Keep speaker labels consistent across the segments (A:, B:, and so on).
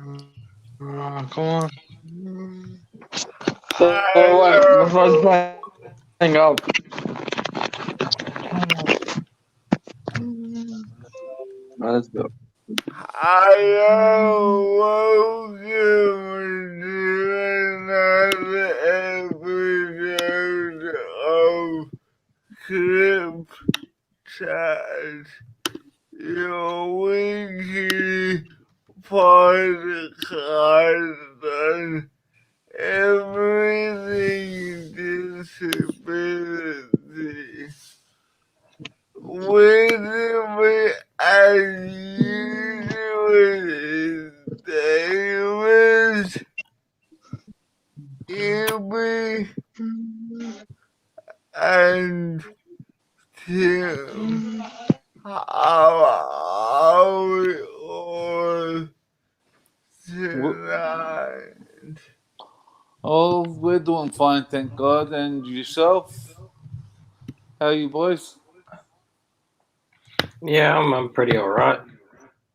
A: Come on. So
B: I
A: what? My phone's playing up. Let's go.
B: I am welcome to another episode of Clip Chat, your weekly podcast on everything disability. With me as usual is David, Amy, and Tim. How are we all tonight?
C: Oh, we're doing fine, thank God. And yourself? How are you boys?
D: Yeah, I'm pretty alright.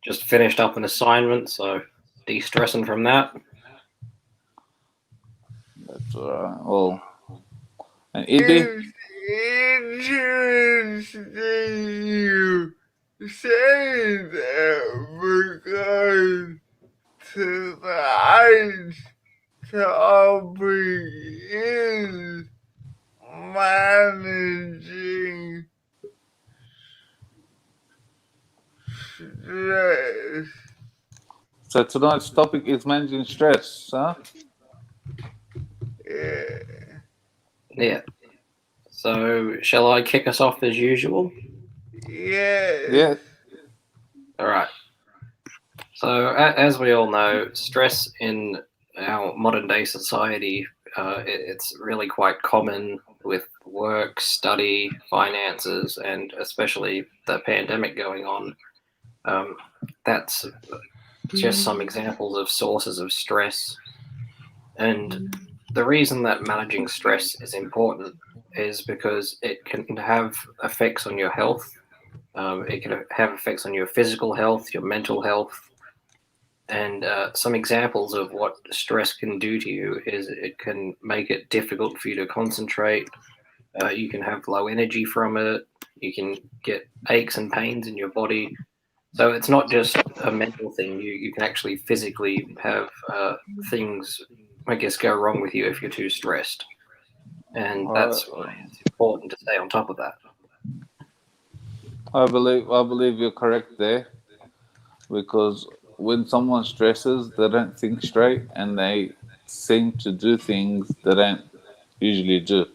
D: Just finished up an assignment, so de-stressing from that.
C: That's alright. Well, and Ibby?
B: It's interesting you say that because tonight's topic is managing stress.
C: So tonight's topic is managing stress, huh?
B: Yeah.
D: Yeah. So, shall I kick us off as usual?
B: Yes.
C: Yeah.
D: Alright. So, as we all know, stress in our modern day society, it's really quite common with work, study, finances, and especially the pandemic going on. That's just some examples of sources of stress. And the reason that managing stress is important is because it can have effects on your health. It can have effects on your physical health, your mental health. And some examples of what stress can do to you is it can make it difficult for you to concentrate. You can have low energy from it. You can get aches and pains in your body. So it's not just a mental thing. You can actually physically have things, I guess, go wrong with you if you're too stressed. And that's why it's important to stay on top of that.
C: I believe you're correct there, because when someone stresses, they don't think straight and they seem to do things they don't usually do.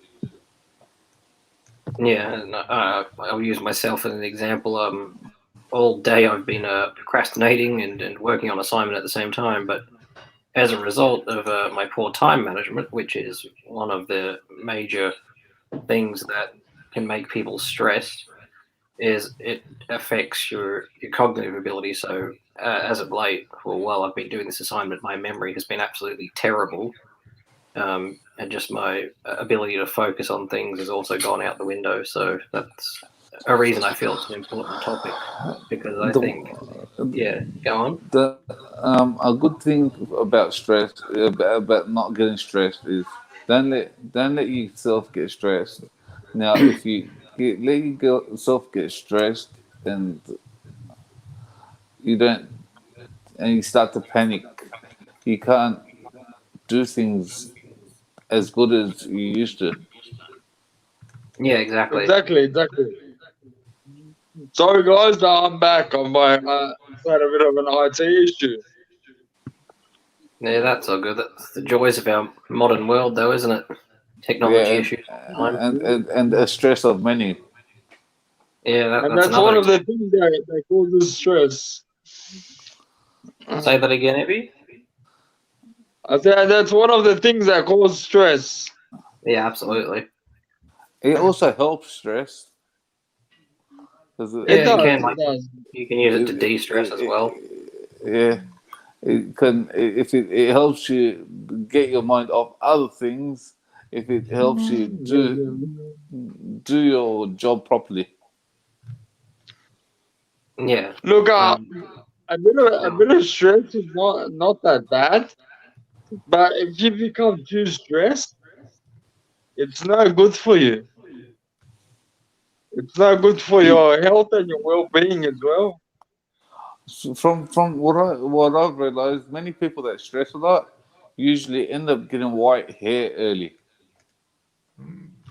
D: Yeah, and I'll use myself as an example. All day I've been procrastinating and working on assignment at the same time, but as a result of my poor time management, which is one of the major things that can make people stressed, is it affects your cognitive ability. So as of late, well, while I've been doing this assignment, my memory has been absolutely terrible, and just my ability to focus on things has also gone out the window. So that's a reason I feel it's an important topic, because I
C: The,
D: think, yeah, go on.
C: a good thing about stress, about not getting stressed, is don't let yourself get stressed. Now, if you let yourself get stressed and you don't, and you start to panic, you can't do things as good as you used to.
D: Yeah, exactly.
A: Exactly. Sorry, guys, I'm back. I'm by had a bit of an IT issue.
D: Yeah, that's all good. That's the joys of our modern world, though, isn't it? Technology
C: Yeah,
D: issues all the time.
C: and the stress of many.
D: Yeah,
A: And
D: that's
A: that's one
D: another.
A: of the things that causes stress.
D: Say that again, Evie.
A: I said that's one of the things that cause stress.
D: Yeah, absolutely.
C: It also helps stress because
A: It
D: Yeah, it
A: does,
D: can.
A: it
D: Like,
A: does.
D: you can use it to de-stress as well.
C: yeah, it can, if it helps you get your mind off other things, if it helps you do your job properly.
D: Yeah.
A: Look,
D: Um,
A: a bit of stress is not that bad, but if you become too stressed, it's not good for you. It's not good for your health and your well-being as well.
C: From what I've realized, many people that stress a lot usually end up getting white hair early.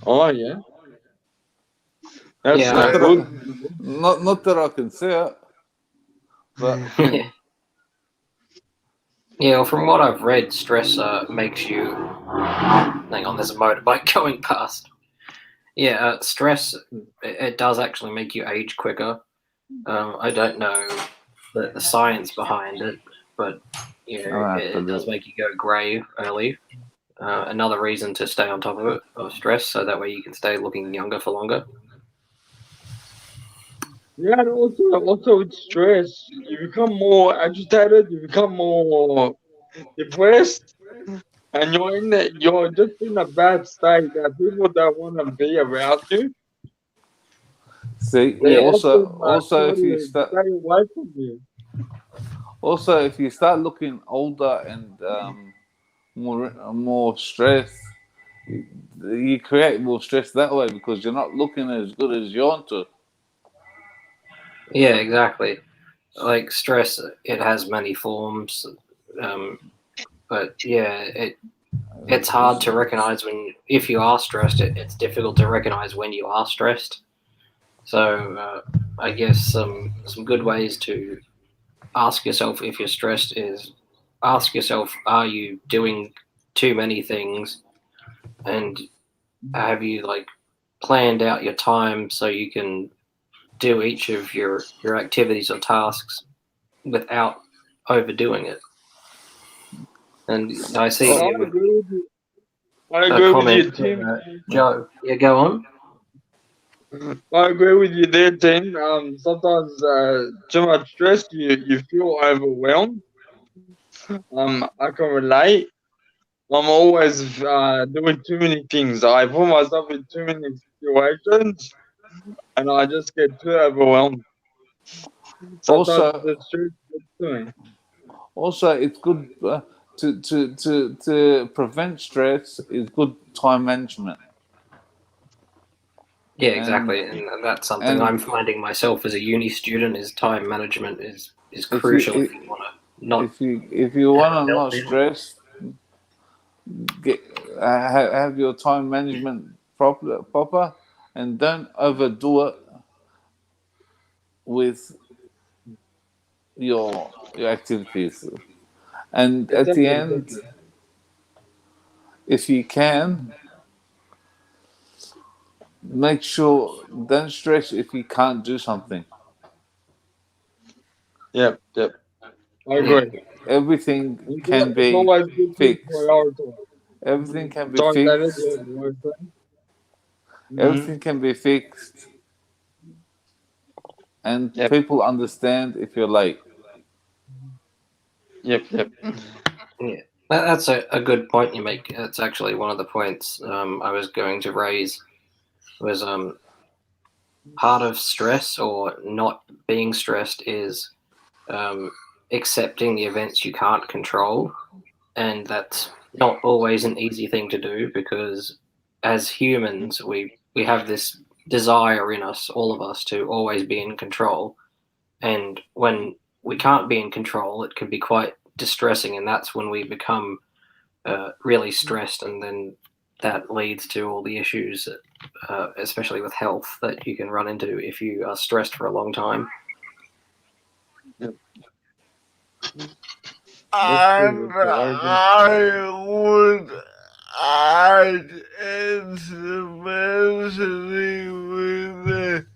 A: Oh yeah, that's
D: Yeah.
C: Not
A: not
C: that
A: good.
C: not that I can see it, but
D: Yeah, well, from what I've read, stress makes you. Hang on, there's a motorbike going past. Yeah, stress it does actually make you age quicker. I don't know the science behind it, but you know
C: I have to
D: it does
C: look.
D: make you go grey early. Another reason to stay on top of it of stress, so that way you can stay looking younger for longer.
A: Yeah, and also with stress, you become more agitated. You become more depressed, and you're just in a bad state that people don't want to be around you.
C: See,
A: They
D: Yeah,
A: often
C: also
A: try
C: if you
A: to
C: start
A: stay away from you.
C: also if you start looking older and more stressed, you create more stress that way because you're not looking as good as you want to.
D: yeah, exactly. Like stress, it has many forms, um, but yeah, it's hard to recognize when if you are stressed. It's difficult to recognize when you are stressed. So I guess some good ways to ask yourself if you're stressed is ask yourself, are you doing too many things, and have you like planned out your time so you can do each of your activities or tasks without overdoing it. And I see
A: And
C: Oh,
A: I
D: here with
A: agree with you. I
D: a
A: agree with
D: comment
A: you,
D: from
A: Tim.
D: Joe. Yeah, go on.
A: I agree with you there, Tim. Sometimes too much stress, you feel overwhelmed. I can relate. I'm always doing too many things. I put myself in too many situations, and I just get too overwhelmed. Sometimes
C: also,
A: the stress gets to me.
C: also, it's good to prevent stress. Is good time management,
D: Yeah,
C: and
D: exactly. And that's something
C: and
D: I'm finding myself as a uni student is time management is
C: if you
D: crucial if you want to not
C: if you
D: have
C: want
D: a
C: to not
D: meltdown.
C: stress, get have your time management proper, and don't overdo it with your activities. And at the
A: Exactly,
C: end,
A: exactly.
C: if you can, make sure don't stress if you can't do something.
A: Yep, yep. I
D: Yeah.
A: agree.
C: Everything can
A: It's
C: be
A: always good to
C: fixed.
A: prioritize.
C: Everything can be
A: Sorry, David,
C: fixed.
A: you were saying? Mm-hmm.
C: Everything can be fixed, and
A: Yep,
C: people understand if you're late.
A: yep, yep.
D: Yeah. That's a good point you make. It's actually one of the points I was going to raise was part of stress or not being stressed is um, accepting the events you can't control. And that's not always an easy thing to do because as humans, we have this desire in us, all of us, to always be in control. And when we can't be in control, it can be quite distressing. And that's when we become really stressed. And then that leads to all the issues, especially with health, that you can run into if you are stressed for a long time.
A: Yep. That's true.
B: And
A: That's true. I agree.
B: I would add especially with the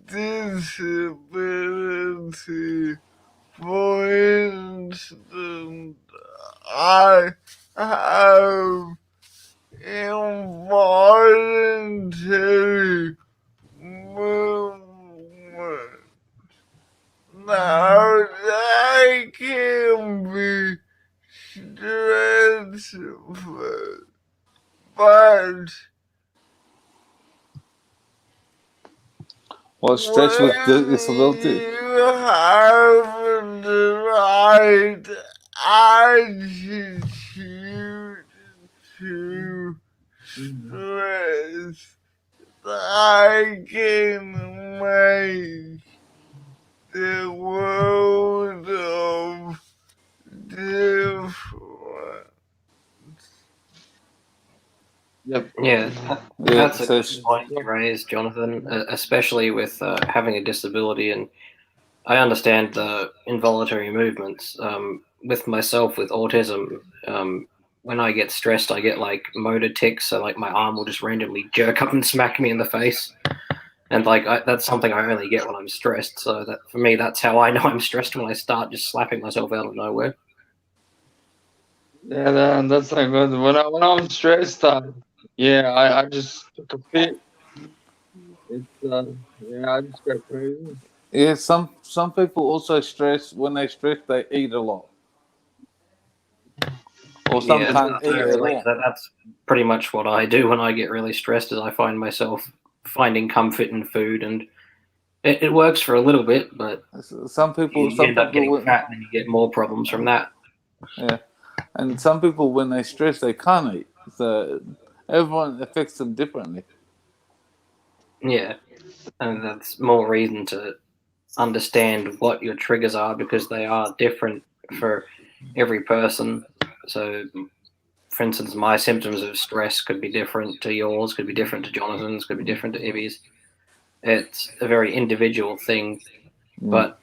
B: disability. For instance, I have involuntary movement. Now that can be stressful, but
C: What, stress with disability?
B: You have the right attitude to stress. I can make the world of difference.
A: Yep.
D: Yeah,
C: Yeah,
D: that's a
C: so
D: good point you raised, Jonathan, especially with having a disability. And I understand the involuntary movements. With myself, with autism, when I get stressed, I get like motor tics. So like my arm will just randomly jerk up and smack me in the face. And like that's something I only get when I'm stressed. So that for me, that's how I know I'm stressed, when I start just slapping myself out of nowhere.
A: Yeah, that's not good. When I'm stressed, yeah, I just took a fit. It's yeah, I just go crazy.
C: yeah, some people also stress. When they stress, they eat a lot, or some
D: Yeah,
C: can't eat at
D: totally.
C: all.
D: That's pretty much what I do when I get really stressed. Is I find myself finding comfort in food, and it works for a little bit, but
C: Some people,
D: you
C: some
D: end up
C: people,
D: getting fat, and then you get more problems from that.
C: yeah, and some people when they stress, they can't eat. So everyone affects them differently.
D: Yeah, and that's more reason to understand what your triggers are, because they are different for every person. So, for instance, my symptoms of stress could be different to yours, could be different to Jonathan's, could be different to Ibby's. It's a very individual thing, but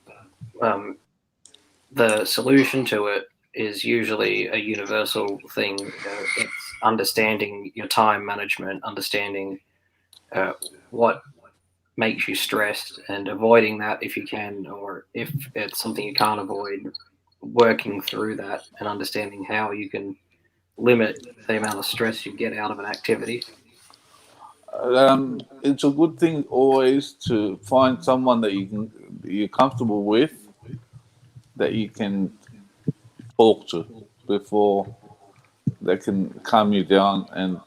D: the solution to it is usually a universal thing. It's understanding your time management, understanding what makes you stressed, and avoiding that if you can, or if it's something you can't avoid, working through that and understanding how you can limit the amount of stress you get out of an activity.
C: It's a good thing always to find someone that you're comfortable with, that you can talk to before they can calm you down and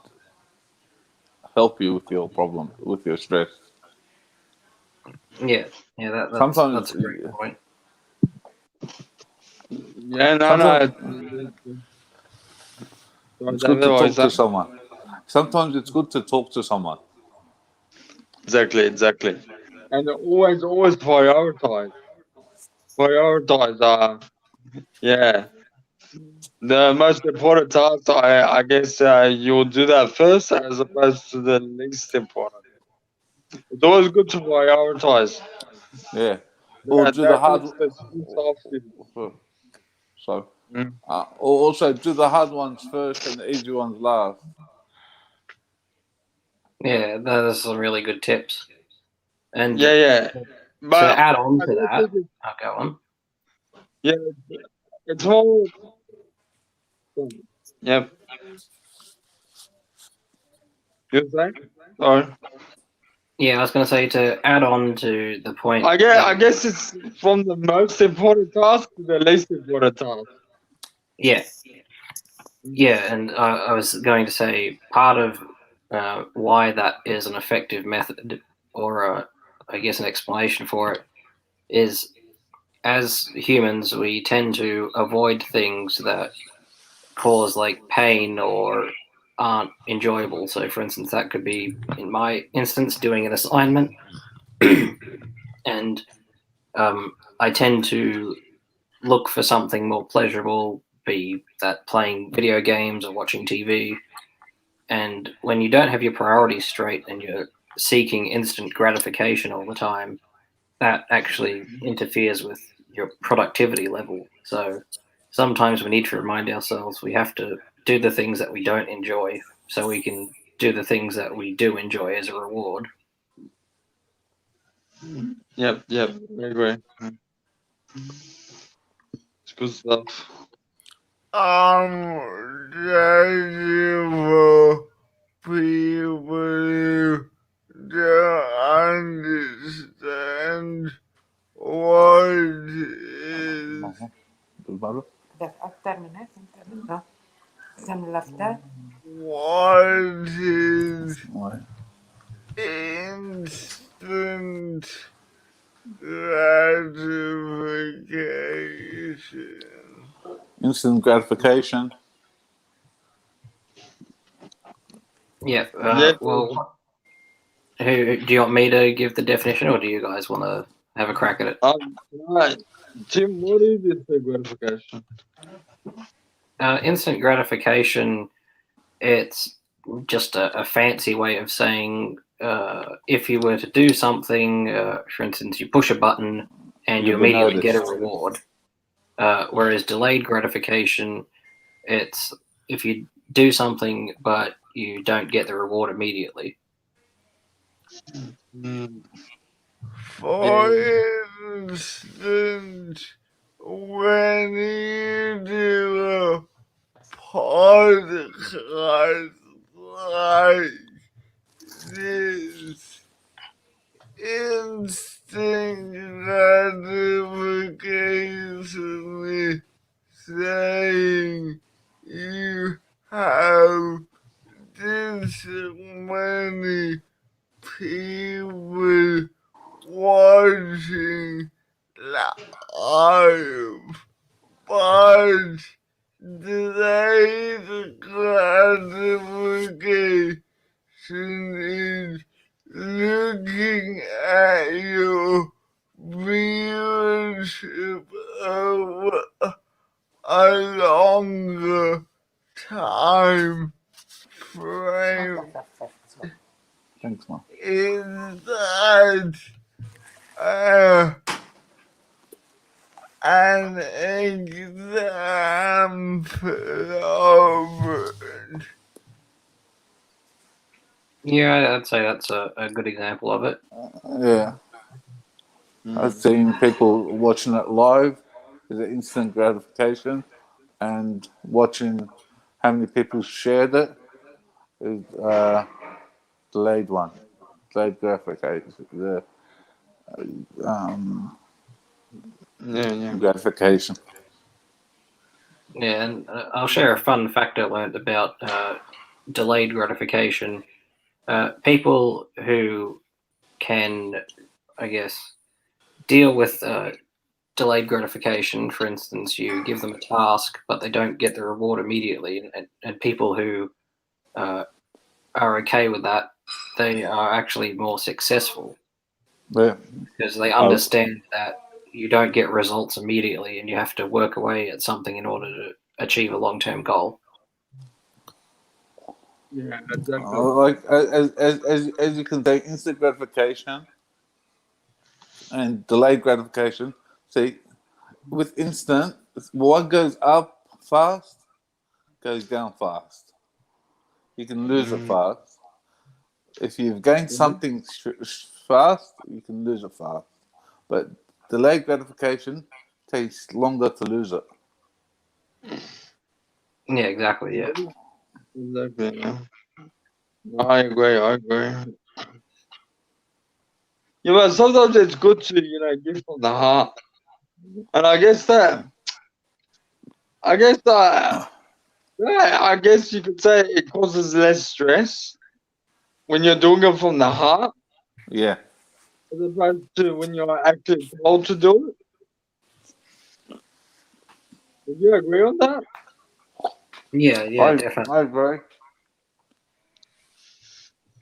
C: help you with your problem, with your stress.
D: Yeah, that's
C: Sometimes,
D: a great point.
A: Yeah, no,
C: sometimes
A: no.
C: it's good to
A: What is
C: talk to
A: that?
C: someone. Sometimes it's good to talk to someone.
A: Exactly. And always prioritize. Prioritize. Yeah. The most important task, I guess, you'll do that first as opposed to the least important. It's always good to prioritize.
C: Yeah, or do the hard.
A: That's the soft
C: So,
A: Mm.
C: or also do the hard ones first and the easy ones last.
D: Yeah, those are some really good tips. And
A: Yeah.
D: to
A: But
D: add on
A: I
D: to
A: don't
D: that,
A: think it's,
D: I'll go on.
A: yeah, it's more. Yep. You saying? Sorry.
D: Yeah, I was going to say, to add on to the point that,
A: I guess it's from the most important task to the least important task.
D: yeah, and I was going to say part of why that is an effective method, or I guess an explanation for it, is as humans we tend to avoid things that cause like pain or aren't enjoyable. So, for instance, that could be, in my instance, doing an assignment, and I tend to look for something more pleasurable, be that playing video games or watching TV. And when you don't have your priorities straight and you're seeking instant gratification all the time, that actually interferes with your productivity level. So sometimes we need to remind ourselves we have to do the things that we don't enjoy so we can do the things that we do enjoy as a reward.
A: Yep. I agree. It's good stuff.
B: Thank you for people to understand what is
E: أكتر من هيك أنت كم لفتات
B: what is instinct instant gratification.
C: Instant gratification.
D: Yeah.
A: Yeah.
D: Well, do you want me to give the definition, or do you guys want to have a crack at it?
A: Right. Tim, what is instant gratification?
D: Instant gratification, it's just a fancy way of saying if you were to do something, for instance, you push a button and you
C: You'll be
D: immediately get a
C: noticed.
D: reward. Whereas delayed gratification, it's if you do something but you don't get the reward immediately.
A: Mm.
B: For instance, when you do a podcast like this, instant gratification is saying you have this many people watching live, but delayed gratification is looking at your viewership over a longer time frame.
C: Thanks, man.
B: Is that an example of it?
D: Yeah, I'd say that's a good example of it.
C: Yeah. I've seen people watching it live is an instant gratification, and watching how many people shared it is delayed one. Delayed gratification. The
A: Yeah.
C: gratification.
D: Yeah, and I'll share a fun fact I learned about delayed gratification. People who can, I guess, deal with delayed gratification, for instance, you give them a task but they don't get the reward immediately, and people who are okay with that, they are actually more successful
C: Yeah.
D: because they understand that you don't get results immediately and you have to work away at something in order to achieve a long-term goal.
A: Yeah, exactly.
C: Like as you can say, instant gratification and delayed gratification. See, with instant, what goes up fast goes down fast. You can lose it fast. If you've gained something fast, you can lose it fast. But delayed gratification takes longer to lose it.
D: Yeah, exactly. Yeah.
A: Exactly. Yeah. I agree. Yeah, but sometimes it's good to give from the heart, and I guess you could say it causes less stress when you're doing it from the heart,
C: Yeah.
A: as opposed to when you're actually told to do it. Would you agree on that?
D: Yeah, definitely.
C: I agree.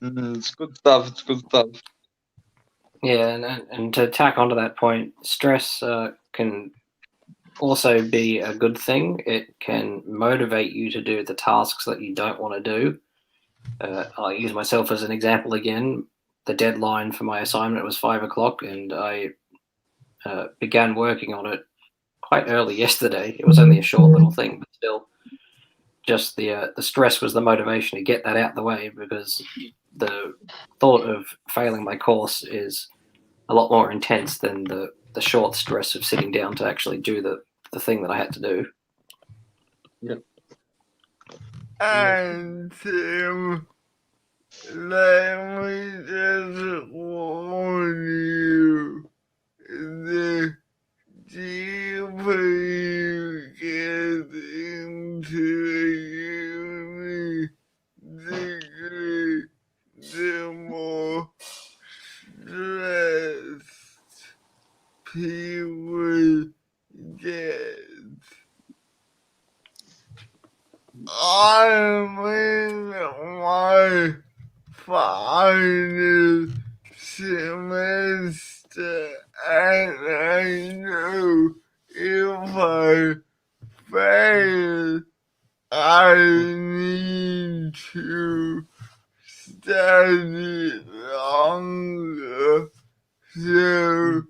A: It's good stuff.
D: Yeah, and to tack onto that point, stress can also be a good thing. It can motivate you to do the tasks that you don't want to do. I'll use myself as an example again. The deadline for my assignment was 5 o'clock, and I began working on it quite early yesterday. It was only a short little thing, but still, just the stress was the motivation to get that out the way, because the thought of failing my course is a lot more intense than the short stress of sitting down to actually do the thing that I had to do.
B: And Tim, let me just warn you, the deeper you get into a uni degree, the more stress I'm in my final semester and I know if I fail, I need to study longer. So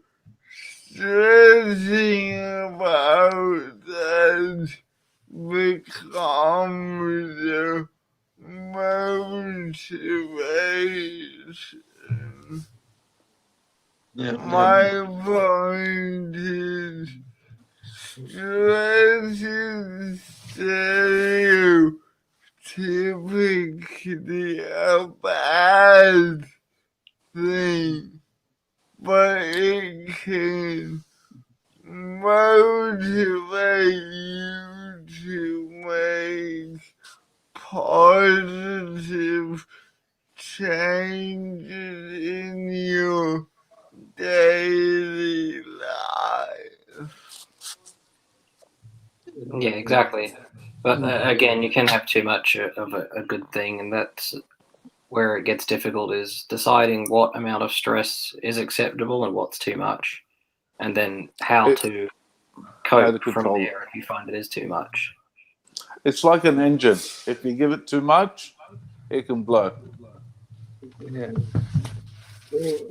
B: stressing about that becomes a motivation.
A: Yeah,
B: My point is stress is stereotypically a bad thing, but it can motivate you to make positive changes in your daily life.
D: Yeah, exactly. But again, you can have too much of a good thing, and that's where it gets difficult, is deciding what amount of stress is acceptable and what's too much, and then how
C: It,
D: to
C: how to
D: cope from
C: control it.
D: there if you find it is too much.
C: It's like an engine. If you give it too much, it can blow.
A: yeah.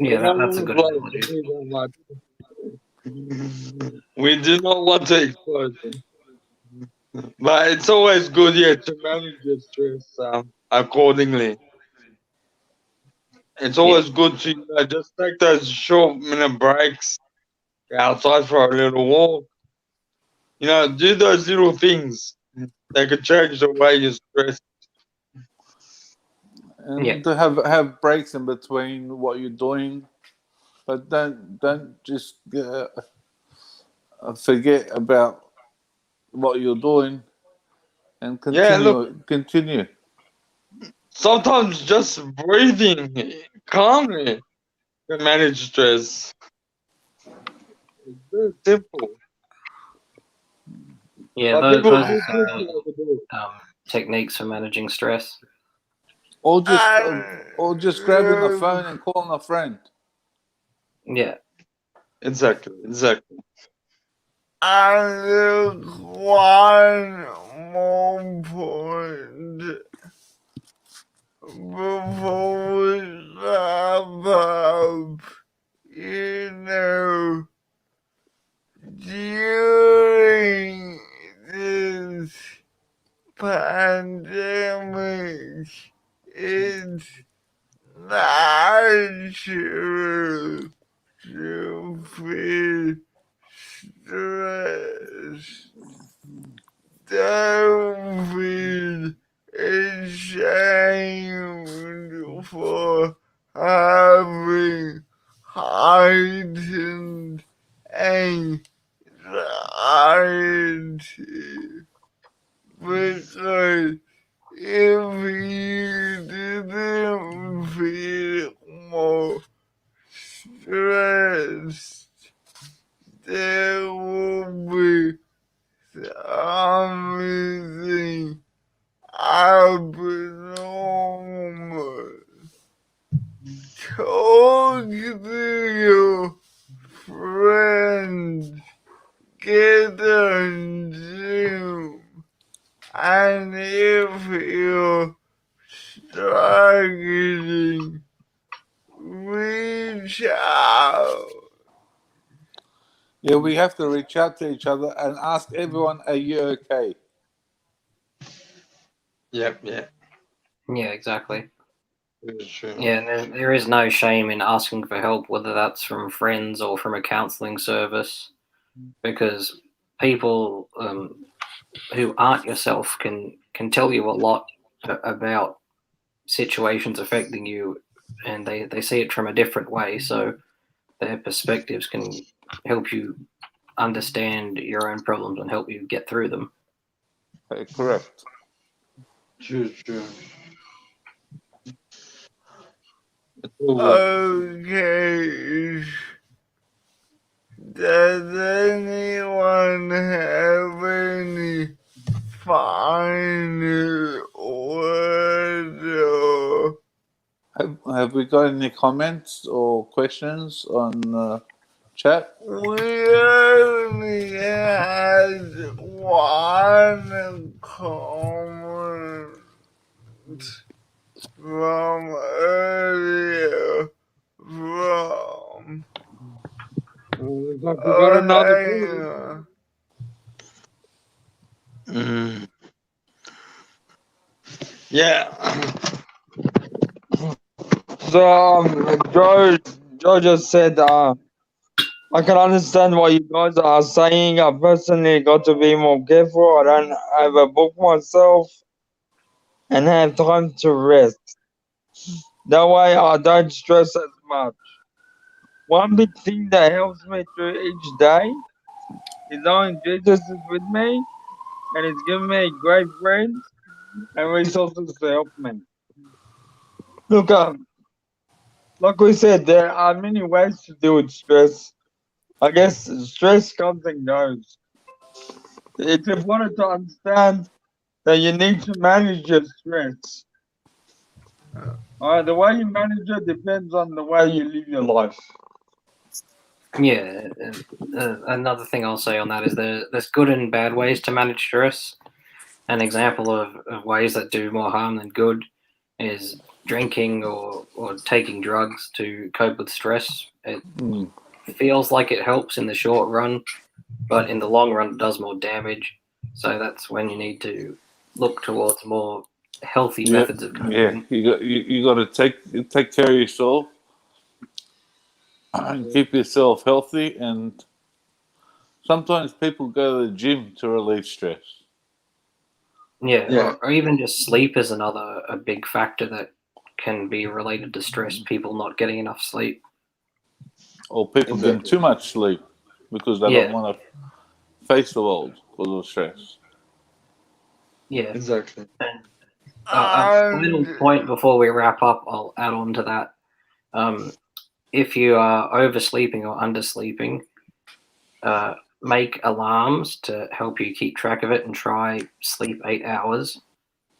D: Yeah, that's a good analogy.
A: We do not want to expose them. But it's always good, yeah, to manage your stress accordingly. It's always good to just take those short minute breaks outside for a little walk. Do those little things. They could change the way you stress.
C: And to have breaks in between what you're doing, but don't just forget about what you're doing and
A: Yeah, look,
C: continue.
A: sometimes just breathing calmly can manage stress. It's very simple.
D: Yeah,
A: But people
D: those
A: do
D: are
A: think
D: simple
A: they can do it.
D: techniques for managing stress.
C: Or just grabbing a phone and calling a friend.
D: Yeah.
A: Exactly.
B: And one more point before we wrap up. During this pandemic, it's natural to feel stressed. Don't feel ashamed for having heightened anxiety, because if you didn't feel more stressed, there will be something abnormal. Talk to your friends, get on Zoom, and if you're struggling, reach out.
C: Yeah, we have to reach out to each other and ask everyone, "Are you okay?"
A: Yep.
D: Yeah, exactly.
A: It's true.
D: Yeah, and there is no shame in asking for help, whether that's from friends or from a counselling service, because people who aren't yourself can tell you a lot about situations affecting you, and they see it from a different way, so their perspectives can help you understand your own problems and help you get through them.
C: Correct.
A: True.
B: Okay. Does anyone have any final word.
C: Have we got any comments or questions on chat?
B: We only had one comment from earlier from
A: Looks like we got another question. Yeah. So Joe just said I can understand what you guys are saying. I personally got to be more careful. I don't have a book myself and have time to rest. That way I don't stress as much. One big thing that helps me through each day is knowing Jesus is with me and he's given me great friends and resources to help me. Look, like we said, there are many ways to deal with stress. I guess stress comes and goes. It's important to understand that you need to manage your stress. The way you manage it depends on the way you live your life.
D: Yeah, another thing I'll say on that is there's good and bad ways to manage stress. An example of ways that do more harm than good is drinking or taking drugs to cope with stress. It feels like it helps in the short run, but in the long run, it does more damage. So that's when you need to look towards more healthy methods of coping.
C: Yeah, you got to take care of yourself and keep yourself healthy. And sometimes people go to the gym to relieve stress.
D: Yeah. Or even just sleep is a big factor that can be related to stress. People not getting enough sleep.
C: Or people getting too much sleep because they don't want to face the world because of stress.
D: Yeah,
A: exactly.
D: And a little point before we wrap up, I'll add on to that. If you are oversleeping or undersleeping, make alarms to help you keep track of it and try sleep 8 hours.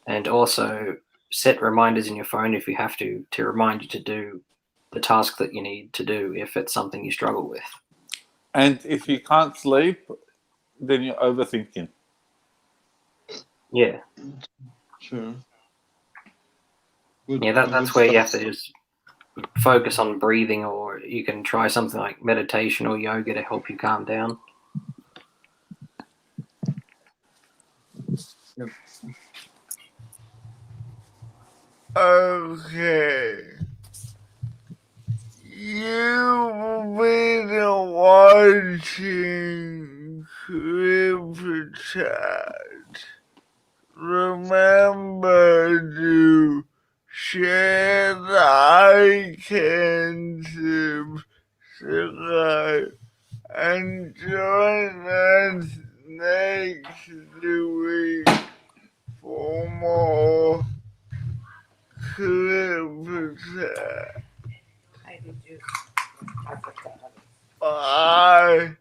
D: And also set reminders in your phone if you have to remind you to do the task that you need to do if it's something you struggle with.
C: And if you can't sleep, then you're overthinking.
D: Yeah.
A: Sure.
D: Yeah, that's where you have to just focus on breathing, or you can try something like meditation or yoga to help you calm down.
A: Yep.
B: Okay. You've been watching Crypto Chat. Remember to share, like, and subscribe, and join us next week for more Crypto Chat.
E: I did you. I forgot.
B: Bye.